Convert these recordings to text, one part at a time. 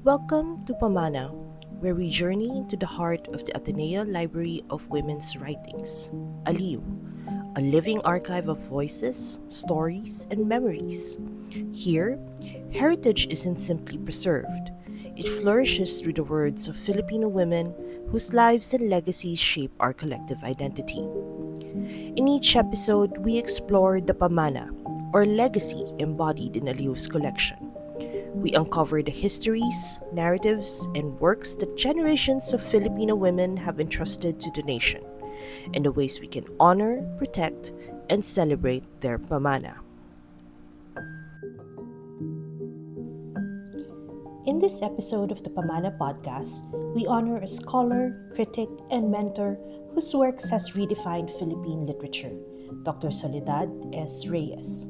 Welcome to Pamana, where we journey into the heart of the Ateneo Library of Women's Writings, ALiW, a living archive of voices, stories, and memories. Here, heritage isn't simply preserved, it flourishes through the words of Filipino women whose lives and legacies shape our collective identity. In each episode, we explore the Pamana, or legacy embodied in ALiW's collection. We uncover the histories, narratives, and works that generations of Filipino women have entrusted to the nation, and the ways we can honor, protect, and celebrate their pamana. In this episode of the Pamana Podcast, we honor a scholar, critic, and mentor whose works has redefined Philippine literature, Dr. Soledad S. Reyes.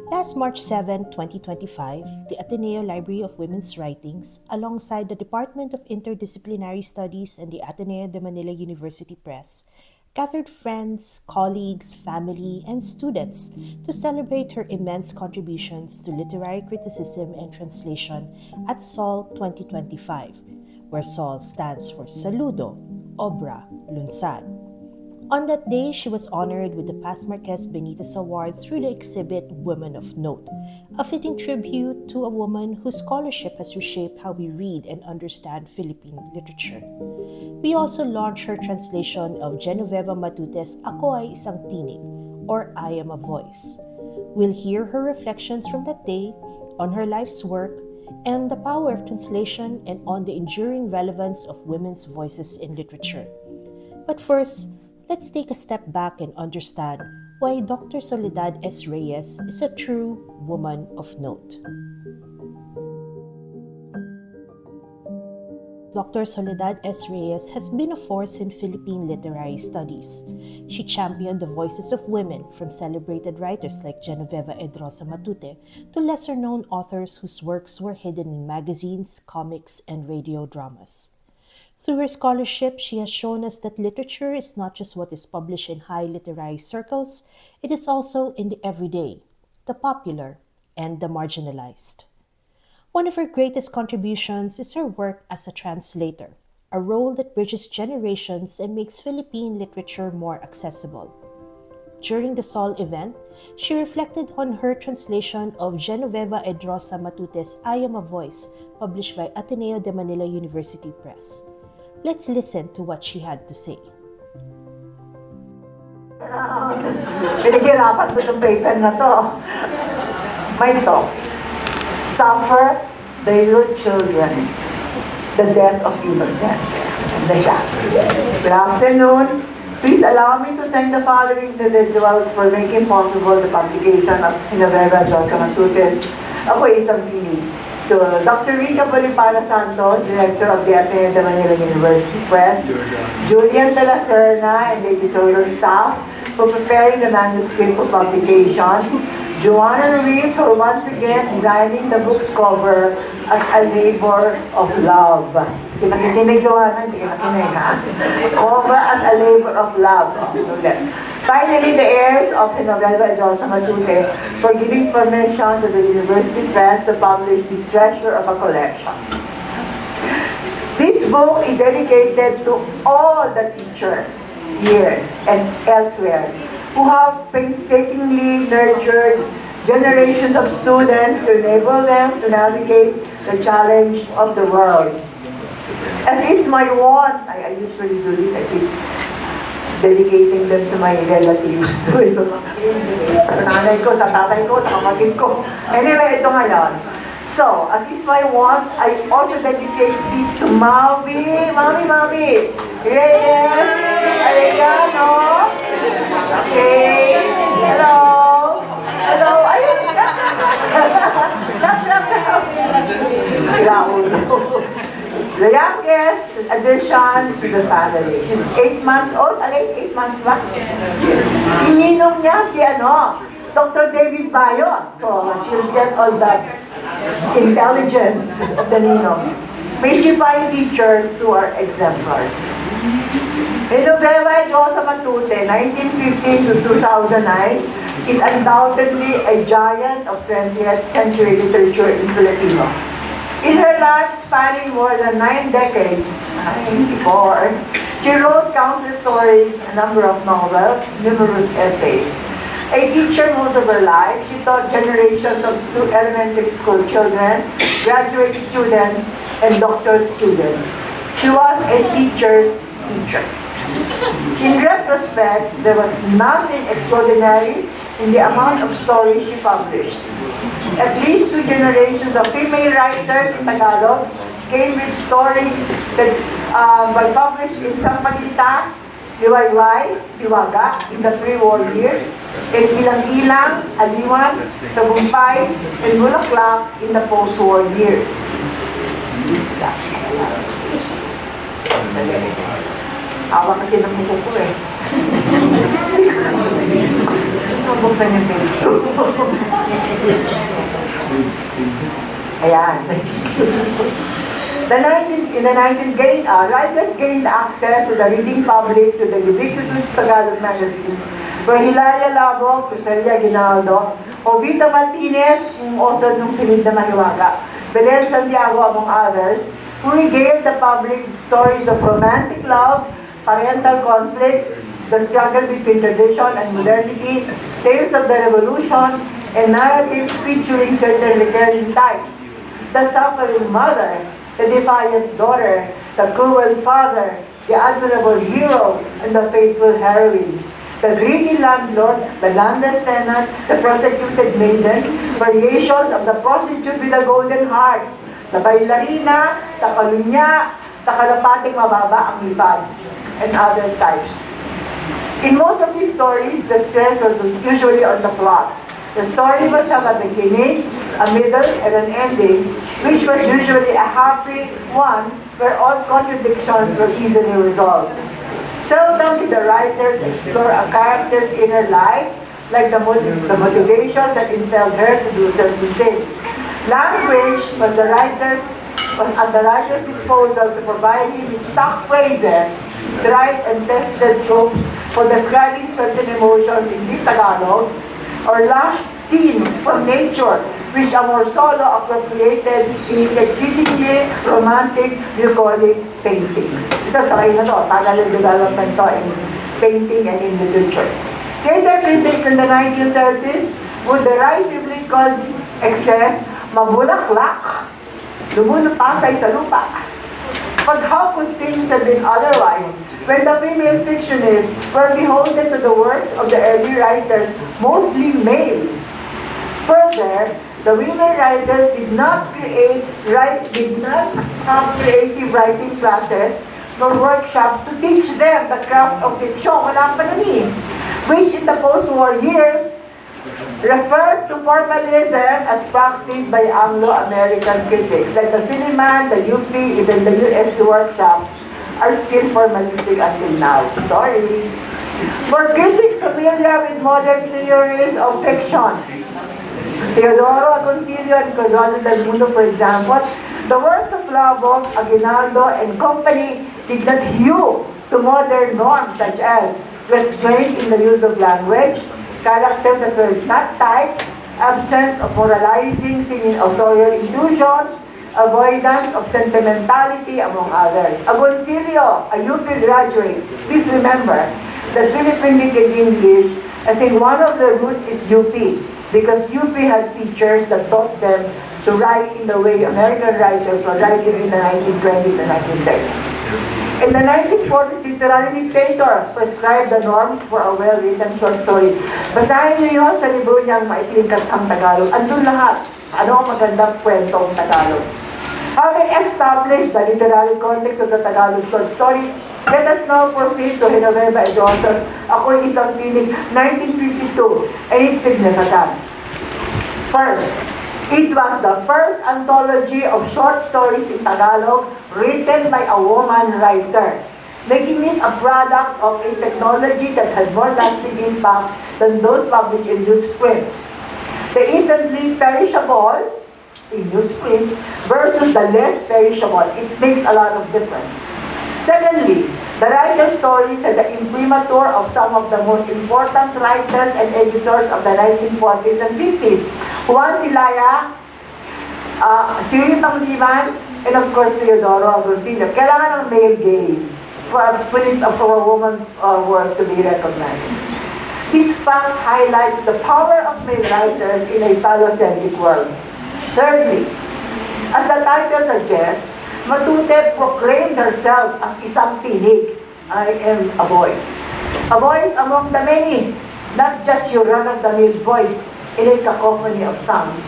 Last March 7, 2025, the Ateneo Library of Women's Writings, alongside the Department of Interdisciplinary Studies and the Ateneo de Manila University Press, gathered friends, colleagues, family, and students to celebrate her immense contributions to literary criticism and translation at SOL 2025, where SOL stands for Saludo, Obra, Lunsad. On that day, she was honored with the Paz Marquez Benitez Award through the exhibit Women of Note, a fitting tribute to a woman whose scholarship has reshaped how we read and understand Philippine literature. We also launched her translation of Genoveva Matute's Ako Ay Isang Tinig, or I Am a Voice. We'll hear her reflections from that day on her life's work and the power of translation and on the enduring relevance of women's voices in literature. But first, let's take a step back and understand why Dr. Soledad S. Reyes is a true woman of note. Dr. Soledad S. Reyes has been a force in Philippine literary studies. She championed the voices of women, from celebrated writers like Genoveva Edrosa Matute to lesser-known authors whose works were hidden in magazines, comics, and radio dramas. Through her scholarship, she has shown us that literature is not just what is published in high literary circles, it is also in the everyday, the popular, and the marginalized. One of her greatest contributions is her work as a translator, a role that bridges generations and makes Philippine literature more accessible. During the SOL event, she reflected on her translation of Genoveva Edrosa Matute's I Am a Voice, published by Ateneo de Manila University Press. Let's listen to what she had to say. Pinaghirapan ko itong paper na to. May ito. Suffer the little children, the death of innocence. Ganda siya. Good afternoon. Please allow me to thank the following individuals for making possible the publication of Genoveva Edrosa Matute's Ako Ay Isang Tinig. To Dr. Rica Bolipana Santos, Director of the Ateneo de Manila University Press, Julian de la Serna and the editorial staff for preparing the manuscript for publication, Joanna Ruiz for once again designing the book's cover as a labor of love. Hindi nakikinig, Joanna, hindi nakikinig, ha? Cover as a labor of love. Finally, the heirs of Genoveva Edrosa Matute for giving permission to the University Press to publish this treasure of a collection. This book is dedicated to all the teachers here and elsewhere who have painstakingly nurtured generations of students to enable them to navigate the challenge of the world. As is my want, I usually do this, I keep dedicating them to my relatives. Sa nanay ko, sa tatay ko, sa kapatid ko. Anyway, ito ngayon. So, as is my want, I also dedicate this to Mami. Mami! Yes! Oregano! Okay! Hello! Ayun! The youngest addition to the family. She's 8 months old. 8 months ba? Ininong niya si Dr. David Bayo. So, she'll get all that intelligence of the ninong. May she find teachers who are exemplars. Genoveva Edrosa Matute, 1950 to 2009, is undoubtedly a giant of 20th century literature in Filipino. In her life spanning more than 9 decades, 94, she wrote countless stories, a number of novels, numerous essays. A teacher most of her life, she taught generations of elementary school children, graduate students, and doctoral students. She was a teacher's teacher. In retrospect, there was nothing extraordinary in the amount of stories she published. At least 2 generations of female writers in Tagalog came with stories that were published in Sampaguita, Liwayway, Liwaga in the pre-war years, and Ilang-Ilang, Aliwan, Tagumpay, and Bulaklak in the post-war years. Awa kasi ng buko ko eh. Buksan yung page. Ayan. Writers gained access to the reading public to the ubiquitous Tagalog magazines where Hilaria Labog, Cecilia Ginaldo, Jovita Martinez, yung author ng Silid na Mahiwaga, Belen Santiago, among others, who regaled the public stories of romantic love, parental conflicts, the struggle between tradition and modernity, tales of the revolution, and narratives featuring certain recurring types. The suffering mother, the defiant daughter, the cruel father, the admirable hero, and the faithful heroine. The greedy landlord, the landless tenant, the prosecuted maiden, variations of the prostitute with the golden heart, the bailarina, the kalunya, the kalapating mababa ang lipad, and other types. In most of these stories, the stress was usually on the plot. The story must have a beginning, a middle, and an ending, which was usually a happy one where all contradictions were easily resolved. Seldom did the writers explore a character's inner life, like the motivation that impelled her to do certain things. Language was at the writer's disposal to provide him with stock phrases, tried and tested tropes for describing certain emotions in deep Tagalog, or lush scenes from nature, which Amor Solo appropriated in his exceedingly romantic, bucolic paintings. Ito, sakay na to, Tagalog development to in painting and in literature. Theater critics in the 1930s would derisively call this excess mabulaklak, lumulupasay sa lupa. But how could things have been otherwise when the female fictionists were beholden to the works of the early writers, mostly male? Further, the women writers did not have creative writing classes nor workshops to teach them the craft of fiction, walang panani, which in the post-war years referred to formalism as practiced by Anglo-American critics, like the Cinema, the UP, even the US workshops are still formalistic until now. Sorry. For critics familiar with modern theories of fiction, Teodoro Agoncillo and Codolo del Mundo, for example, the works of Labog, Aguinaldo, and company did not hew to modern norms such as restraint in the use of language, characters that were not typed, absence of moralizing seen in authorial illusions, avoidance of sentimentality, among others. Agoncillo, a UP graduate, please remember that Philippine in English, I think one of the roots is UP, because UP had teachers that taught them to write in the way American writers were writing in the 1920s and 1930s. In the 1940s, literary dictator prescribed the norms for a well-written short stories. Basahin niyo yun sa libro niyang Maikling Katang Tagalog. Andun lahat. Ano ang magandang kwentong Tagalog. Having established the literary context of the Tagalog short story, let us now proceed to Genoveva and Johnson, Ako'y Isang Pinig, 1952, and its significance. First, it was the first anthology of short stories in Tagalog written by a woman writer, making it a product of a technology that had more lasting impact than those published in newsprint. The instantly perishable in newsprint versus the less perishable, it makes a lot of difference. Secondly, the writer's stories had the imprimatur of some of the most important writers and editors of the 1940s and 50s. Juan Silaya, Siri Pangliban, and of course, Teodoro Agustino. Kailangan ng male gaze for a woman's work to be recognized. This fact highlights the power of male writers in a phallocentric world. Thirdly, as the title suggests, Matute proclaimed herself as isang tinig. I am a voice. A voice among the many, not just your run-of-the-mill voice in a cacophony of sounds.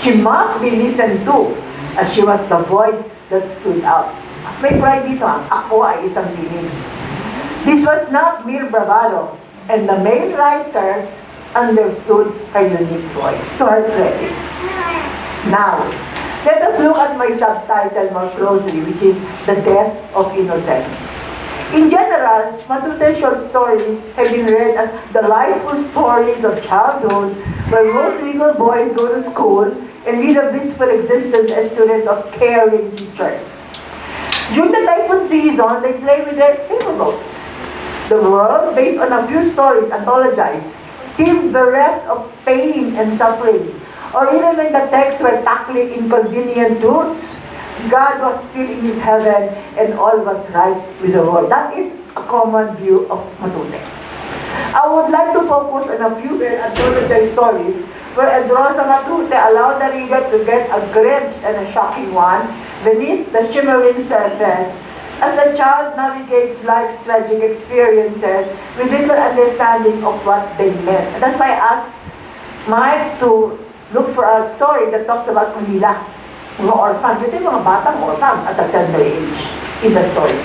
She must be listened to, as she was the voice that stood out. May pride dito, ako ay isang tinig. This was not mere bravado, and the male writers understood her unique voice, to her credit. Now, let us look at my subtitle more closely, which is The Death of Innocence. In general, Matute short stories have been read as the liveful stories of childhood, where most little boys go to school and lead a blissful existence as students of caring teachers. During the typhoon season, they play with their paper boats. The world, based on a few stories anthologized, seemed bereft of pain and suffering. Or even when the texts were tackling inconvenient truths, God was still in His heaven and all was right with the world. That is a common view of Matute. I would like to focus on a few anthologized stories where Edrosa Matute allowed the reader to get a glimpse, and a shocking one, beneath the shimmering surface as the child navigates life's tragic experiences with little understanding of what they meant. And that's why I asked Mike to look for a story that talks about Manila. Mga orphans, ito yung mga batang orphans at a tender age in the story.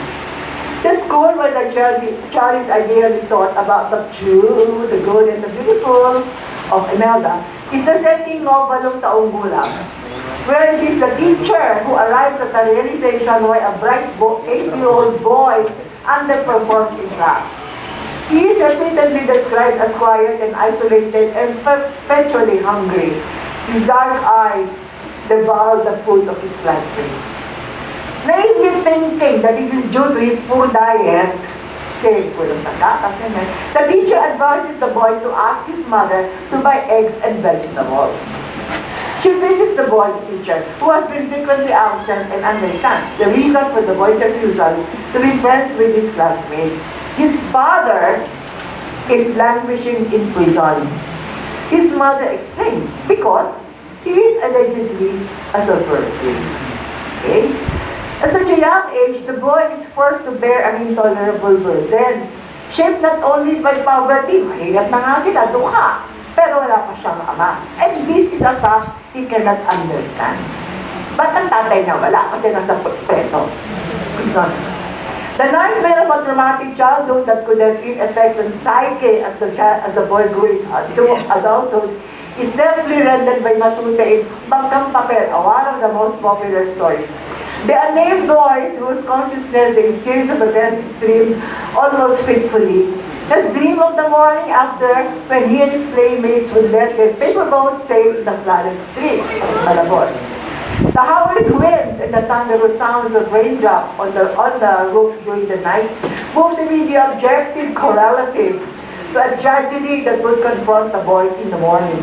The school where the child is ideally taught about the true, the good, and the beautiful of Imelda is the setting of Walong Taong Gulang, where it is a teacher who arrives at the realization why a bright 8-year-old boy underperforms in class. He is repeatedly described as quiet and isolated and perpetually hungry. His dark eyes devour the food of his classmates. Naively thinking that it is due to his poor diet, the teacher advises the boy to ask his mother to buy eggs and vegetables. She visits the boy, the teacher, who has been frequently absent, and understands the reason for the boy's refusal to be friends with his classmates. His father is languishing in prison. His mother explains, because he is allegedly a subversive. Okay? At such a young age, the boy is forced to bear an intolerable burden, shaped not only by poverty, mahirap na nga sila, dukha, pero wala pa siyang ama. And this is a fact he cannot understand. Ba't ang tatay niya wala? Kasi nasa preso. The nightmare of a traumatic childhood that could have ill effects on psyche as the boy grew into adulthood is deftly rendered by Matute in Bangkang Papel, one of the most popular stories. The unnamed boy, whose consciousness the series of events streamed almost fitfully, has dreamed of the morning after when he and his playmates would let their paper boat sail in the flooded streets of Malabon. The howling winds and the thunderous sounds of raindrops on the roof during the night proved to be the objective correlative to a tragedy that would confront the boy in the morning.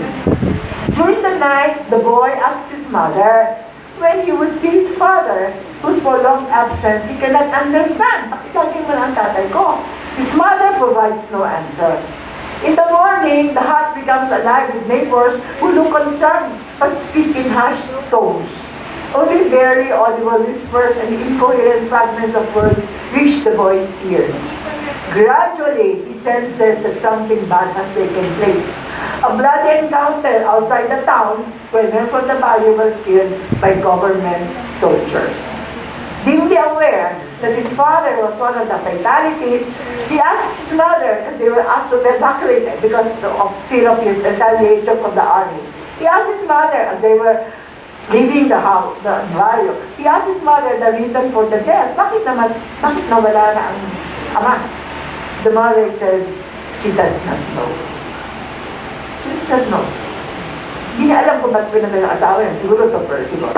During the night, the boy asked his mother when he would see his father, whose for long absence he cannot understand. Bakit laging mo ang tatay ko? His mother provides no answer. In the morning, the hut becomes alive with neighbors who look concerned but speak in hushed tones. Only very audible whispers and incoherent fragments of words reach the boy's ears. Gradually, he senses that something bad has taken place. A bloody encounter outside the town where men from the valley were killed by government soldiers. Dimly aware that his father was one of the fatalities, he asked his mother, as they were asked to be evacuated because of fear of his retaliation from the army. He asked his mother, as they were leaving the house, the barrio, he asked his mother the reason for the death. Bakit nawala na ang ama? The mother says, she does not know. She does not know. Hindi niya alam kung ba't pinatay ang asawa niya. Siguro to first, siguro.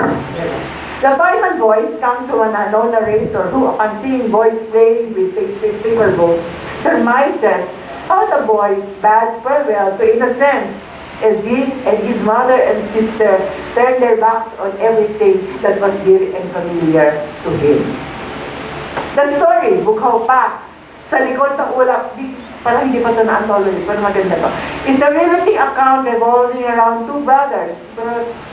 The final voice comes from an unknown narrator who, upon seeing boys playing with paper boats, surmises how the boy bade farewell to innocence Ezin and his mother and sister turned their backs on everything that was dear and familiar to him. The story, bukhaw pa. Sa likod ng ulap, this is, parang hindi pa ito na-anthology, pero maganda to. It's a riveting account revolving around two brothers,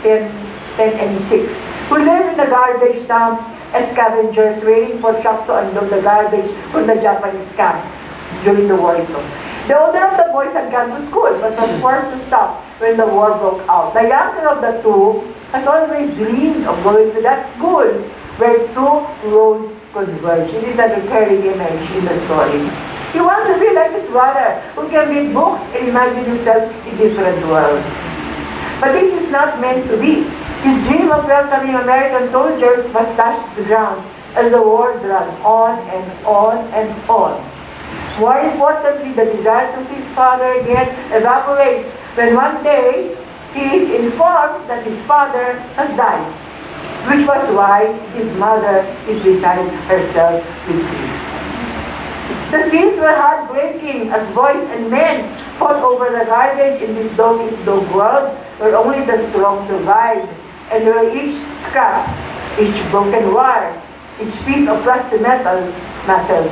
10 and 6, who live in the garbage dump as scavengers waiting for trucks to unload the garbage from the Japanese camp during the war ito. The older of the boys had gone to school but was forced to stop when the war broke out. The younger of the two has always dreamed of going to that school where two roads converge. It is a recurring image in the story. He wants to be like his brother, who can read books and imagine himself in different worlds. But this is not meant to be. His dream of welcoming American soldiers was dashed to the ground as the war dragged on and on and on. More importantly, the desire to see his father again evaporates when one day he is informed that his father has died, which was why his mother is beside herself with him. The scenes were heartbreaking as boys and men fought over the garbage in this dog-eat-dog world where only the strong survived, and where each scrap, each broken wire, each piece of rusty metal mattered,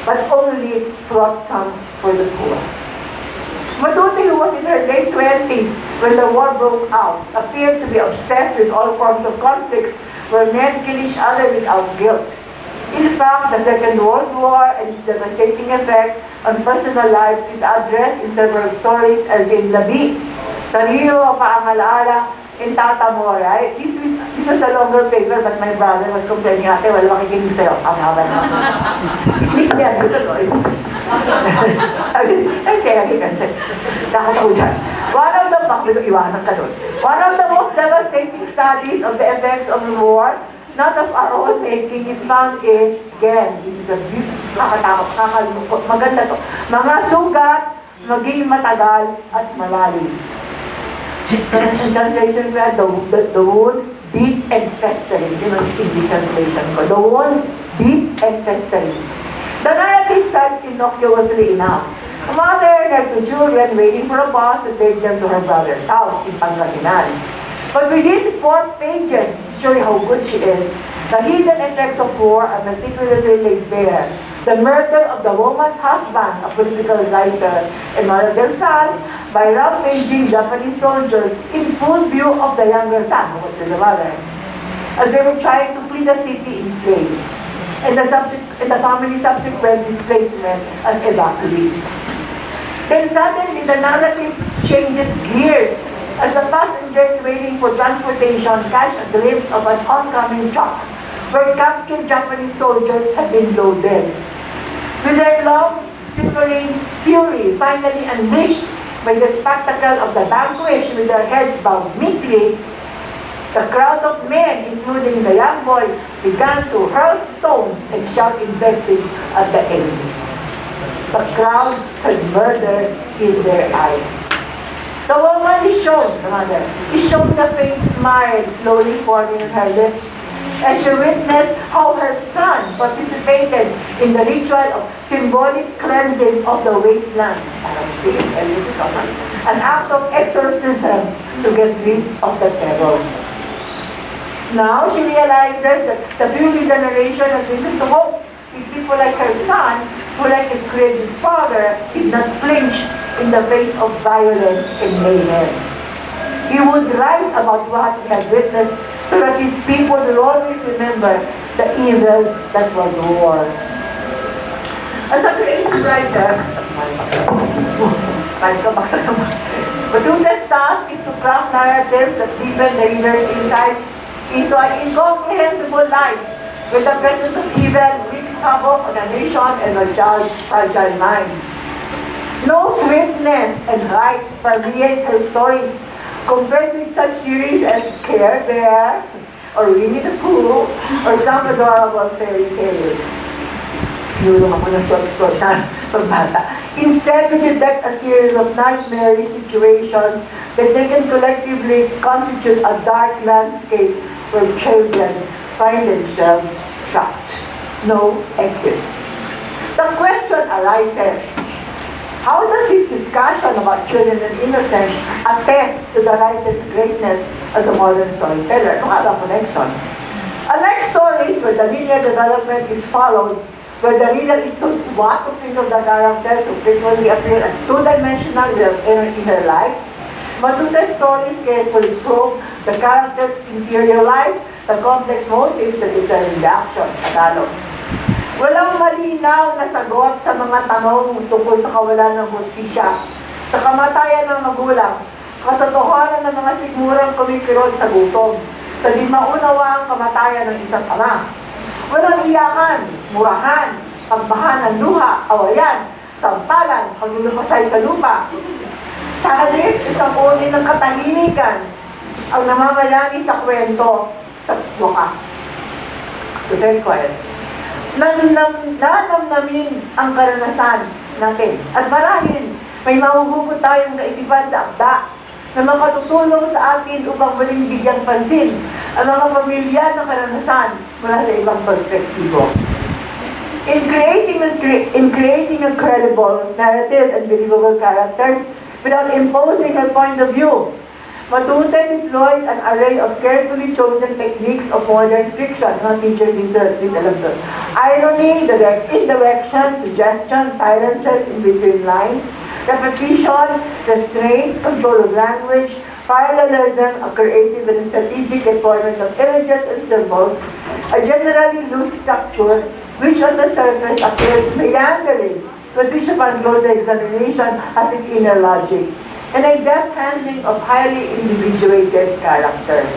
but only brought some for the poor. Matuti, who was in her late 20s when the war broke out, appeared to be obsessed with all forms of conflicts where men kill each other without guilt. In fact, the Second World War and its devastating effect on personal life is addressed in several stories as in Labi, Sarilo, Paangalaala, in Tata mo, right? This was a longer paper, but my brother was complaining, ate, wala makikinig sa'yo. Ang haba na. Hindi yan, gusto ko. Ay, saya, nakatawa dyan. One of the most devastating studies of the effects of the war, not of our own making, is found in, again, this is a beautiful, nakatakot, maganda to. Mga sugat, maging matagal at malalim. Translation where the wounds deep and festering. Yun ang English translation ko. The wounds deep and festering. The narrative starts innocuously enough. A mother had two children waiting for a bus to take them to her brother's house in Pangasinan. But within 4 pages, show you how good she is, the hidden effects of war are meticulously laid bare. The murder of the woman's husband, a political writer, and one of their sons, by rampaging Japanese soldiers in full view of the younger son, who was the mother, as they were trying to flee the city in flames, and the family subsequent displacement as evacuees. Then suddenly the narrative changes gears as the passengers waiting for transportation catch a glimpse of an oncoming truck where captured Japanese soldiers had been loaded. With their long, simmering fury finally unleashed by the spectacle of the vanquished with their heads bowed meekly, the crowd of men, including the young boy, began to hurl stones and shout invectives at the enemies. The crowd had murder in their eyes. The woman is shown, the mother, is shown the faint smile slowly forming on her lips, and she witnessed how her son participated in the ritual of symbolic cleansing of the wasteland. An act of exorcism to get rid of the terror. Now she realizes that the future generation has reason to hope with people like her son, who like his creative father, did not flinch in the face of violence and mayhem. He would write about what he had witnessed so that his people will always remember the evil that was war. As a creative writer, Batute's task is to craft narratives that deepen the reader's insights into an incomprehensible life where the presence of evil wreaks havoc on a nation and a child's fragile mind. No sweetness and height permeate her stories compared with such series as Care Bear, or Winnie the Pooh, or some adorable fairy tales. Nulong ako ng short story na pagbata. Instead, we detect a series of nightmare situations that taken collectively constitute a dark landscape where children find themselves trapped. No exit. The question arises, How does his discussion about children and innocence attest to the writer's greatness as a modern storyteller? No other connection. Unlike stories where the linear development is followed, where the reader is told what to think of the characters who frequently appear as two-dimensional in their life, Matuta's stories carefully probe the character's interior life, the complex motives that determine the action. Tagalog. Walang malinaw na sagot sa mga tanong tungkol sa kawalan ng hustisya, sa kamatayan ng magulang, katotohanan ng mga sigmurang kumikirot sa gutom, sa di maunawang kamatayan ng isang ama. Walang iyakan, murahan, pagbahan ng luha, awayan, sampalan, paglulupasay sa lupa. Sa halip, isang uri ng katahimikan ang namamayani sa kwento sa wakas. So very quiet. Nanamnamin ang karanasan natin. At marahil, may mahuhugot tayong kaisipan sa akda na makatutulong sa atin upang muling bigyang pansin ang mga pamilya ng karanasan mula sa ibang perspektibo. In creating a credible narrative and believable characters without imposing her point of view, Matute deployed an array of carefully chosen techniques of modern fiction. Mga teachers did alam to. Irony, indirection, suggestion, silences in between lines, repetition, restraint, control of language, parallelism, a creative and strategic deployment of images and symbols, a generally loose structure which on the surface appears meandering, but which upon closer examination has its inner logic, and a deft handling of highly individuated characters.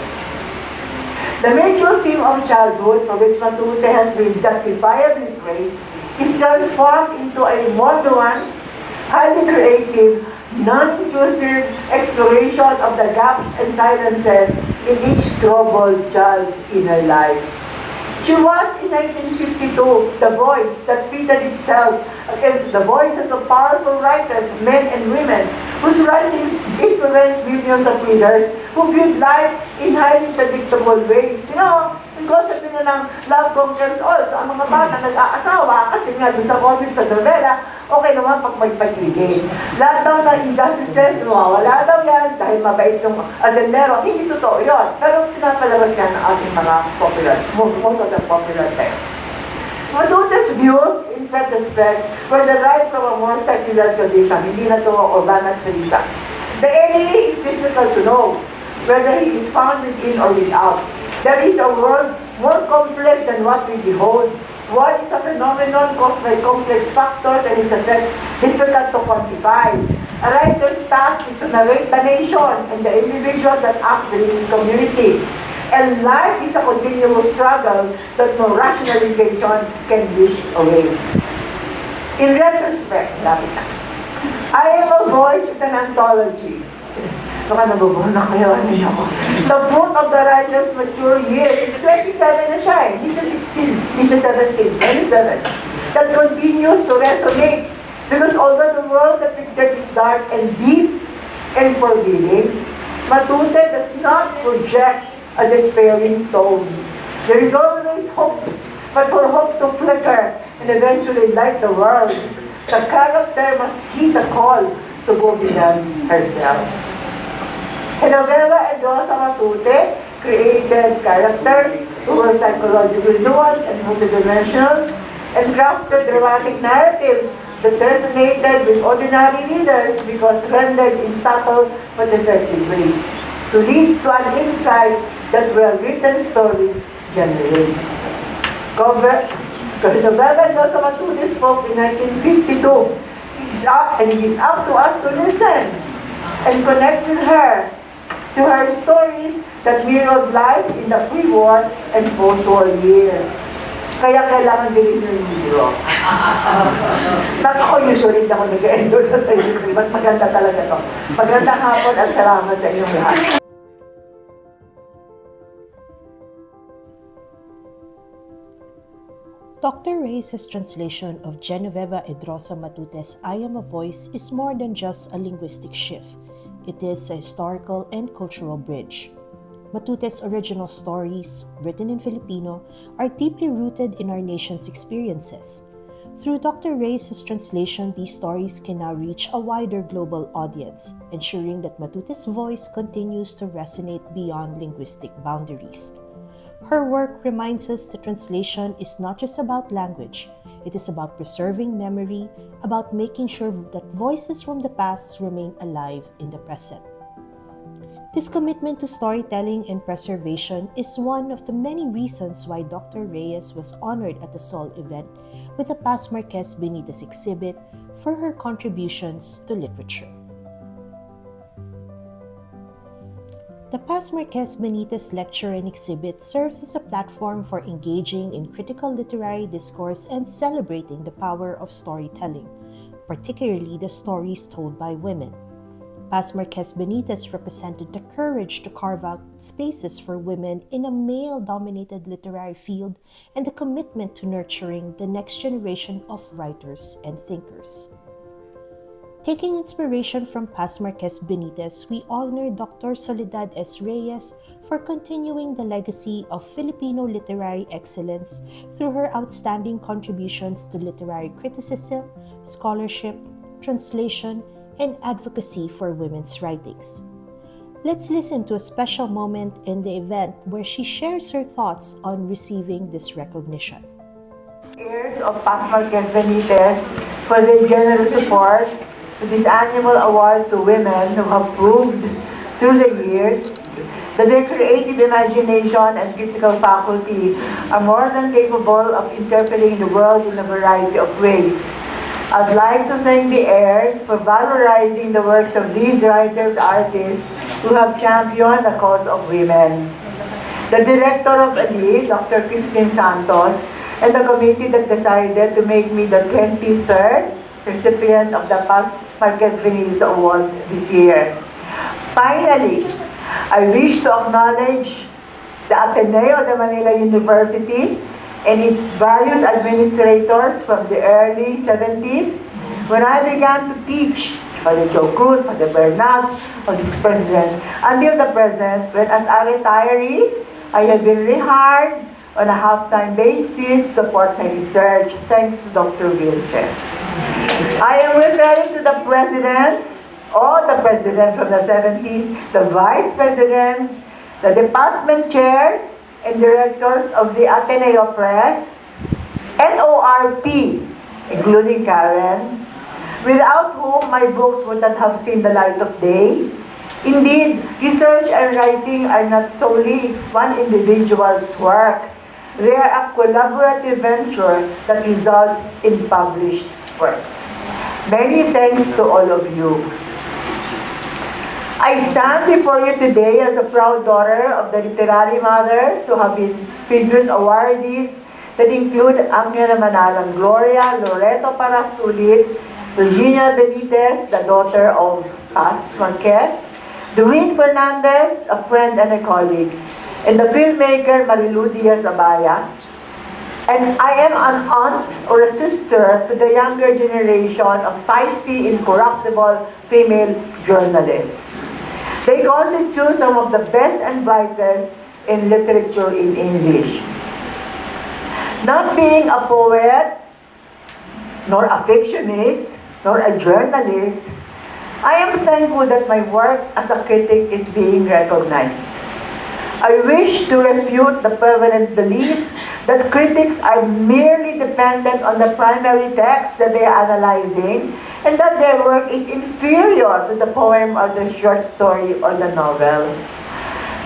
The major theme of childhood, for which Matute has been justifiably praised, is transformed into a more nuanced, highly creative, non-intrusive exploration of the gaps and silences in each troubled child's inner life. She was, in 1952, the voice that pitted itself against the voices of powerful writers, men and women, whose writings influenced millions of readers who viewed life in highly predictable ways. You know, yung concept nila ng love conquers all. So, ang mga bata nag-aasawa kasi nga dun sa comics, sa novela, okay naman pag may pag-ibig. Lahat daw na injustices, wala daw yan dahil mabait yung asendero. Hindi totoo yun. Pero pinapalabas yan ng ating mga popular, most of the popular text. Matute's views, in retrospect, were derived from a more secular tradition. Hindi na ito Urbana Teresa. The enemy is difficult to know, whether he is found within or without. There is a world more complex than what we behold. War is a phenomenon caused by complex factors and its effects difficult to quantify. A writer's task is to narrate the nation and the individuals that act within his community. And life is a continuous struggle that no rationalization can wish away. In retrospect, I Am a Voice is an anthology. Baka nabubuhan na kayo, ano yun ako. The fruit of the writer's mature years. It's 27 na siya eh. Hindi siya 16, hindi siya 17, 27. That continues to resonate. Because although the world that pictured is dark and deep and forbidding, Matute does not project a despairing tone. There is always hope, but for hope to flicker and eventually light the world, the character must heed the call to go beyond herself. Genoveva and Rosa Matute created characters who were psychological nuanced and multidimensional and crafted dramatic narratives that resonated with ordinary readers because rendered in subtle but effective ways, to lead to an insight that well-written stories generate. Genoveva and Rosa Matute spoke in 1952. It is up to us to listen and connect with her, to her stories that mirrored life in the pre-war and post-war years. Kaya kailangan bilhin nyo yung libro. Ako usually ako nag-endorse sa inyo. Mas maganda talaga to. Magandang hapon at salamat sa inyong lahat. Dr. Reyes' translation of Genoveva Edrosa Matute's I Am a Voice is more than just a linguistic shift. It is a historical and cultural bridge. Matute's original stories, written in Filipino, are deeply rooted in our nation's experiences. Through Dr. Reyes' translation, these stories can now reach a wider global audience, ensuring that Matuti's voice continues to resonate beyond linguistic boundaries. Her work reminds us that translation is not just about language. It is about preserving memory, about making sure that voices from the past remain alive in the present. This commitment to storytelling and preservation is one of the many reasons why Dr. Reyes was honored at the Sol event with the Paz Marquez Benitez exhibit for her contributions to literature. The Paz Marquez Benitez lecture and exhibit serves as a platform for engaging in critical literary discourse and celebrating the power of storytelling, particularly the stories told by women. Paz Marquez Benitez represented the courage to carve out spaces for women in a male-dominated literary field and the commitment to nurturing the next generation of writers and thinkers. Taking inspiration from Paz Marquez Benitez, we honor Dr. Soledad S. Reyes for continuing the legacy of Filipino literary excellence through her outstanding contributions to literary criticism, scholarship, translation, and advocacy for women's writings. Let's listen to a special moment in the event where she shares her thoughts on receiving this recognition. Heirs of Paz Marquez Benitez for their generous support to this annual award to women who have proved through the years that their creative imagination and critical faculty are more than capable of interpreting the world in a variety of ways. I'd like to thank the heirs for valorizing the works of these writers, artists who have championed the cause of women. The director of ALi, Dr. Christine Santos, and the committee that decided to make me the 23rd recipient of the Paz Marquez Benitez Award this year. Finally, I wish to acknowledge the Ateneo de Manila University and its various administrators from the early 70s when I began to teach Father Joe Cruz, Father Bernard, or this president, until the present when as a retiree, I have been rehired on a half-time basis to support my research, thanks to Dr. Vilches. I am referring to the presidents, all the presidents from the 70s, the vice presidents, the department chairs, and directors of the Ateneo Press, NORP, including Karen, without whom my books would not have seen the light of day. Indeed, research and writing are not solely one individual's work. They are a collaborative venture that results in published works. Many thanks to all of you. I stand before you today as a proud daughter of the literary mothers who have been previous awardees that include Angela Manalang Gloria, Loreto Parasulit, Virginia Benitez, the daughter of Paz Marquez, Doreen Fernandez, a friend and a colleague, and the filmmaker Marilu Diaz-Abaya. And I am an aunt or a sister to the younger generation of feisty, incorruptible female journalists. They constitute some of the best and brightest in literature in English. Not being a poet, nor a fictionist, nor a journalist, I am thankful that my work as a critic is being recognized. I wish to refute the prevalent belief that critics are merely dependent on the primary text that they are analyzing and that their work is inferior to the poem or the short story or the novel.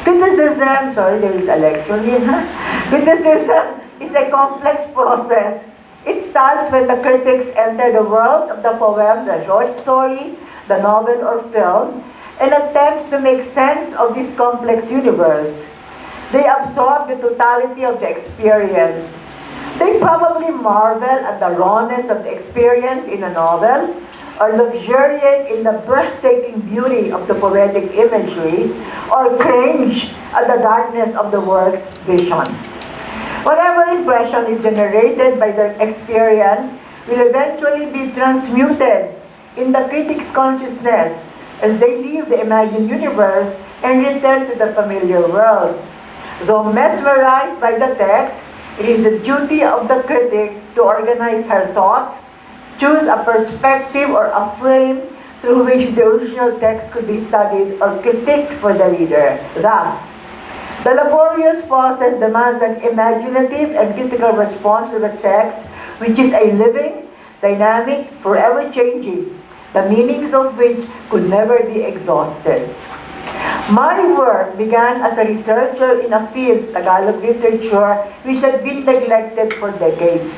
Criticism, sorry, there is a lecture here. Criticism is a complex process. It starts when the critics enter the world of the poem, the short story, the novel or film, and attempts to make sense of this complex universe. They absorb the totality of the experience. They probably marvel at the rawness of the experience in a novel, or luxuriate in the breathtaking beauty of the poetic imagery, or cringe at the darkness of the work's vision. Whatever impression is generated by their experience will eventually be transmuted in the critic's consciousness as they leave the imagined universe and return to the familiar world. Though mesmerized by the text, it is the duty of the critic to organize her thoughts, choose a perspective or a frame through which the original text could be studied or critiqued for the reader. Thus, the laborious process demands an imaginative and critical response to the text, which is a living, dynamic, forever changing, the meanings of which could never be exhausted. My work began as a researcher in a field, Tagalog literature, which had been neglected for decades.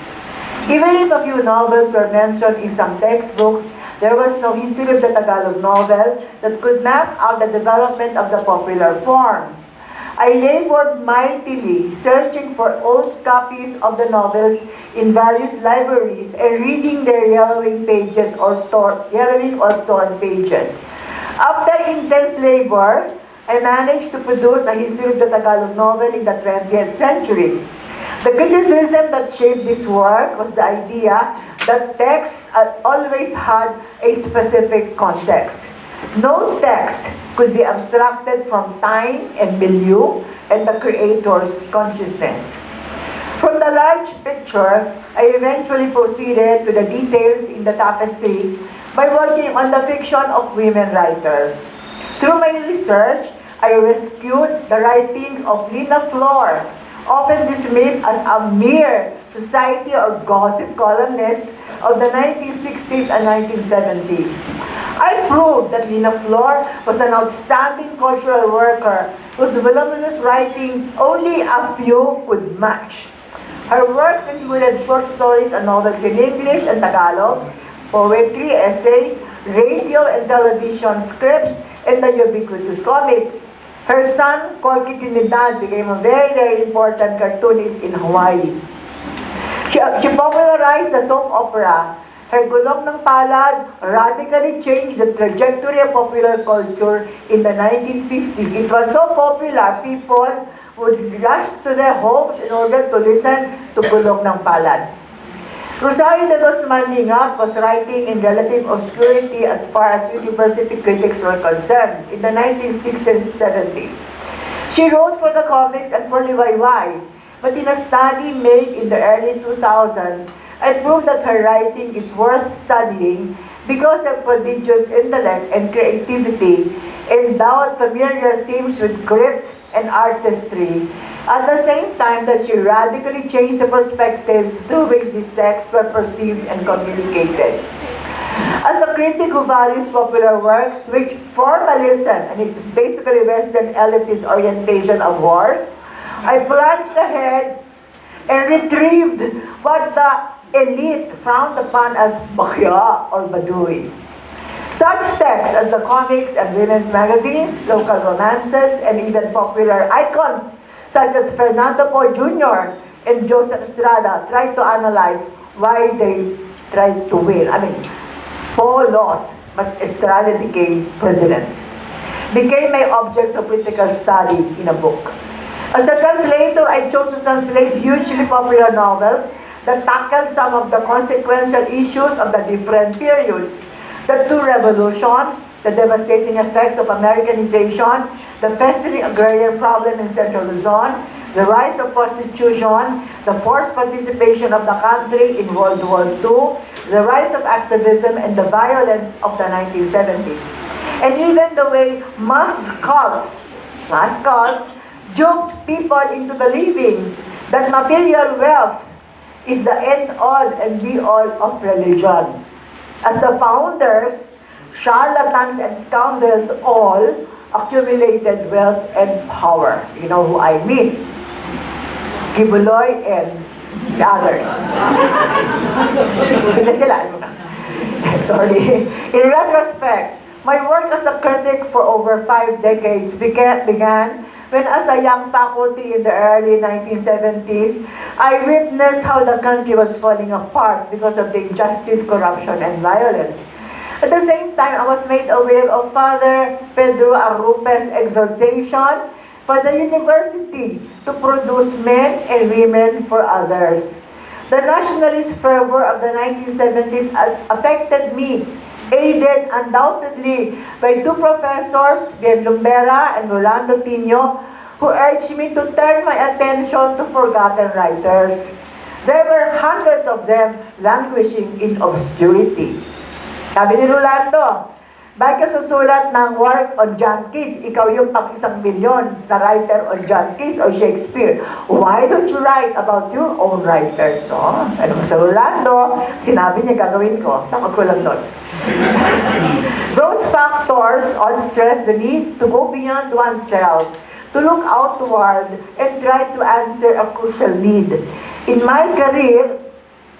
Even if a few novels were mentioned in some textbooks, there was no history of the Tagalog novel that could map out the development of the popular form. I labored mightily, searching for old copies of the novels in various libraries and reading their yellowing or torn pages. After intense labor, I managed to produce a history of the Tagalog novel in the 20th century. The criticism that shaped this work was the idea that texts always had a specific context. No text could be abstracted from time and milieu and the creator's consciousness. From the large picture, I eventually proceeded to the details in the tapestry by working on the fiction of women writers. Through my research, I rescued the writings of Lina Flor, often dismissed as a mere society or gossip columnist of the 1960s and 1970s. I proved that Lina Flor was an outstanding cultural worker whose voluminous writing only a few could match. Her works included short stories and novels in English and Tagalog, poetry, essays, radio and television scripts, and the ubiquitous comics. Her son, Corky Trinidad, became a very, very important cartoonist in Hawaii. She popularized the soap opera. Her Gulong ng Palad radically changed the trajectory of popular culture in the 1950s. It was so popular, people would rush to their homes in order to listen to Gulong ng Palad. Rosario de los Mandingap was writing in relative obscurity as far as university critics were concerned in the 1960s and 70s. She wrote for the comics and for Liwayway, but in a study made in the early 2000s, I proved that her writing is worth studying because of prodigious intellect and creativity, endowed familiar themes with grit and artistry, at the same time that she radically changed the perspectives through which these texts were perceived and communicated. As a critic who values popular works, which formalism and its basically Western elitist orientation of wars, I plunged ahead and retrieved what the elite frowned upon as bakya or badui. Such texts as the comics and women's magazines, local romances, and even popular icons such as Fernando Po Jr. and Joseph Estrada tried to analyze why they tried to win. Po lost, but Estrada became president. Became my object of critical study in a book. As a translator, I chose to translate hugely popular novels that tackled some of the consequential issues of the different periods. The two revolutions, the devastating effects of Americanization, the festering agrarian problem in Central Luzon, the rise of prostitution, the forced participation of the country in World War II, the rise of activism and the violence of the 1970s. And even the way mass cults duped people into believing that material wealth is the end-all and be-all of religion. As the founders, charlatans and scoundrels all accumulated wealth and power. You know who I mean. Kibuloy and the others. Sorry. In retrospect, my work as a critic for over 5 decades began when, as a young faculty in the early 1970s, I witnessed how the country was falling apart because of the injustice, corruption, and violence. At the same time, I was made aware of Father Pedro Arrupe's exhortation for the university to produce men and women for others. The nationalist fervor of the 1970s affected me, aided undoubtedly by two professors, Bien Lumbera and Rolando Tino, who urged me to turn my attention to forgotten writers. There were hundreds of them languishing in obscurity. Sabi ni Rolando, bakit ka susulat ng work on John Keats? Ikaw yung pang-1,000,000 na writer on John Keats or Shakespeare. Why don't you write about your own writers? No? Ano sa Rolando, sinabi niya gagawin ko. Takot ko lang doon. Those factors all stress the need to go beyond oneself, to look outward and try to answer a crucial need. In my career,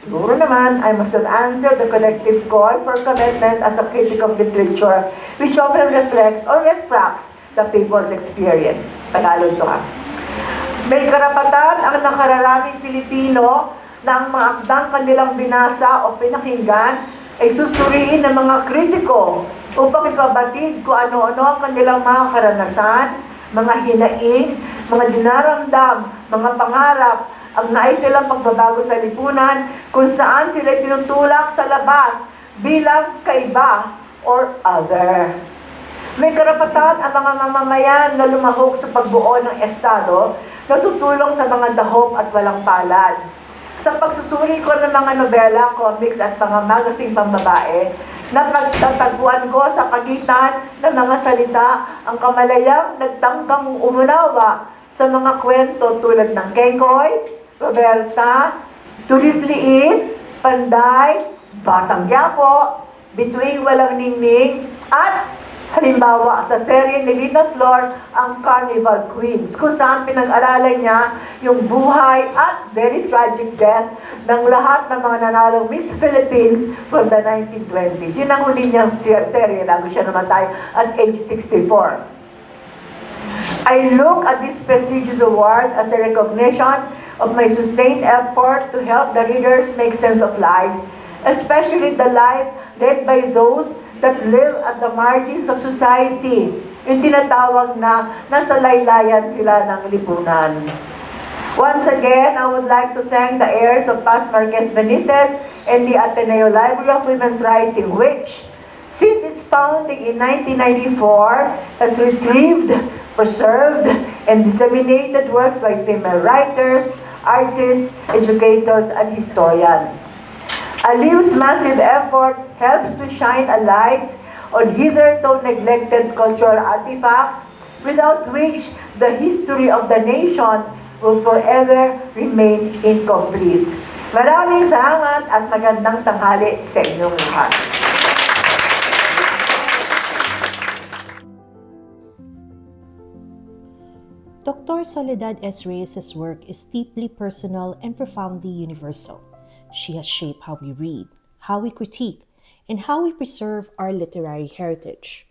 siguro naman, I must have answered the collective call for commitment as a critic of literature, which often reflects or refracts the people's experience. Tagalog to ha. May karapatan ang nakararaming Filipino na ang mga akdang kanilang binasa o pinakinggan ay susuriin ng mga kritiko upang ipabatid kung ano-ano ang kanilang mga karanasan, mga hinaing, mga dinaramdam, mga pangarap, ang nais silang pagbabago sa lipunan kung saan sila tinutulak sa labas bilang kaiba or other. May karapatan ang mga mamamayan na lumahok sa pagbuo ng Estado na tutulong sa mga dahop at walang palad. Sa pagsusuri ko ng mga nobela, comics at mga magazine pambabae, napagtataguan ko sa pagitan ng mga salita ang kamalayang nagtangkang umunawa sa mga kwento tulad ng Kekoy, Roberta, Tulis Liit, Panday, Batang Quiapo, Bituing Walang Ningning, at halimbawa sa serye ni Lina Flor, ang Carnival Queens, kung saan pinag-aralan niya yung buhay at very tragic death ng lahat ng mga nanalong Miss Philippines from the 1920s. Yun ang huli niyang serye, bago siya namatay at age 64. I look at this prestigious award as a recognition of my sustained effort to help the readers make sense of life, especially the life led by those that live at the margins of society. Yung tinatawag na nasa laylayan sila ng lipunan. Once again, I would like to thank the heirs of Paz Marquez Benitez and the Ateneo Library of Women's Writing, which, since its founding in 1994, has retrieved, preserved, and disseminated works by female writers, artists, educators, and historians. ALiWW's massive effort helps to shine a light on hitherto neglected cultural artifacts without which the history of the nation will forever remain incomplete. Maraming salamat at magandang tanghali sa inyong lahat. Dr. Soledad S. Reyes' work is deeply personal and profoundly universal. She has shaped how we read, how we critique, and how we preserve our literary heritage.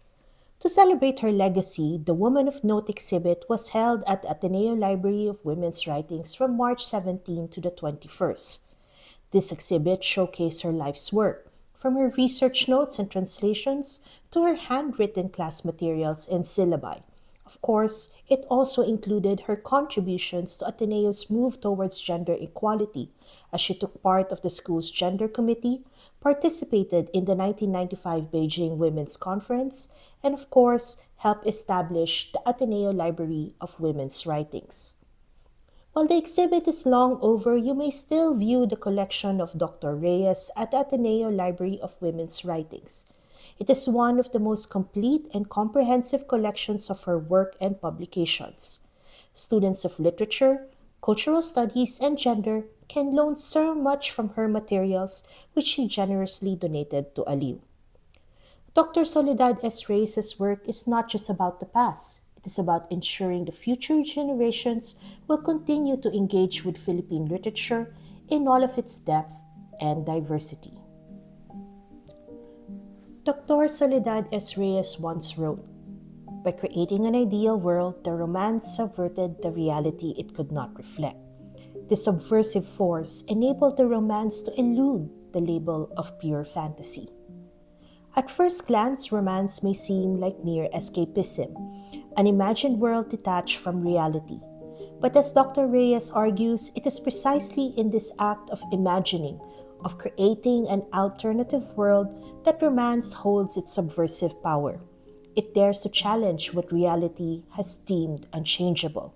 To celebrate her legacy, the Woman of Note exhibit was held at the Ateneo Library of Women's Writings from March 17 to the 21st. This exhibit showcased her life's work, from her research notes and translations to her handwritten class materials and syllabi. Of course, it also included her contributions to Ateneo's move towards gender equality, as she took part of the school's gender committee, participated in the 1995 Beijing Women's Conference, and of course, helped establish the Ateneo Library of Women's Writings. While the exhibit is long over, you may still view the collection of Dr. Reyes at the Ateneo Library of Women's Writings. It is one of the most complete and comprehensive collections of her work and publications. Students of literature, cultural studies, and gender can learn so much from her materials, which she generously donated to ALiWW. Dr. Soledad S. Reyes' work is not just about the past. It is about ensuring the future generations will continue to engage with Philippine literature in all of its depth and diversity. Dr. Soledad S. Reyes once wrote, "By creating an ideal world, the romance subverted the reality it could not reflect. This subversive force enabled the romance to elude the label of pure fantasy." At first glance, romance may seem like mere escapism, an imagined world detached from reality. But as Dr. Reyes argues, it is precisely in this act of imagining, of creating an alternative world, that romance holds its subversive power. It dares to challenge what reality has deemed unchangeable.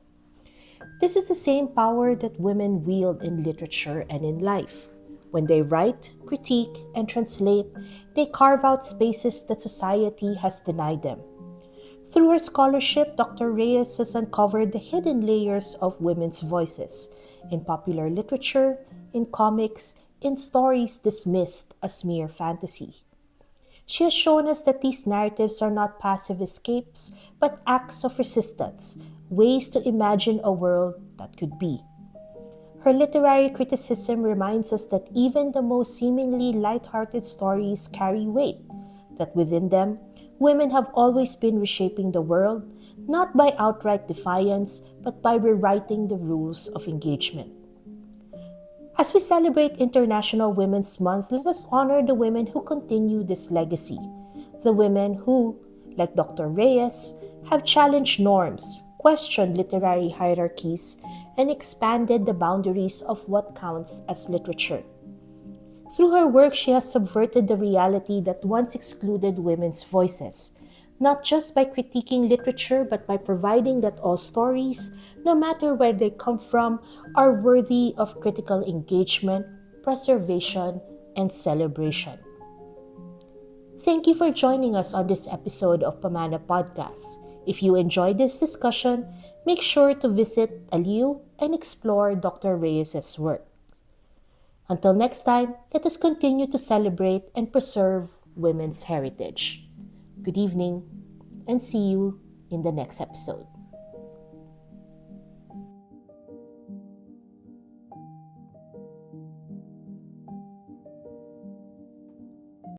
This is the same power that women wield in literature and in life. When they write, critique, and translate, they carve out spaces that society has denied them. Through her scholarship, Dr. Reyes has uncovered the hidden layers of women's voices in popular literature, in comics, in stories dismissed as mere fantasy. She has shown us that these narratives are not passive escapes, but acts of resistance, ways to imagine a world that could be. Her literary criticism reminds us that even the most seemingly light-hearted stories carry weight, that within them, women have always been reshaping the world, not by outright defiance, but by rewriting the rules of engagement. As we celebrate International Women's Month, let us honor the women who continue this legacy. The women who, like Dr. Reyes, have challenged norms, questioned literary hierarchies, and expanded the boundaries of what counts as literature. Through her work, she has subverted the reality that once excluded women's voices, not just by critiquing literature, but by providing that all stories, no matter where they come from, are worthy of critical engagement, preservation, and celebration. Thank you for joining us on this episode of Pamana Podcast. If you enjoyed this discussion, make sure to visit ALiWW and explore Dr. Reyes' work. Until next time, let us continue to celebrate and preserve women's heritage. Good evening, and see you in the next episode.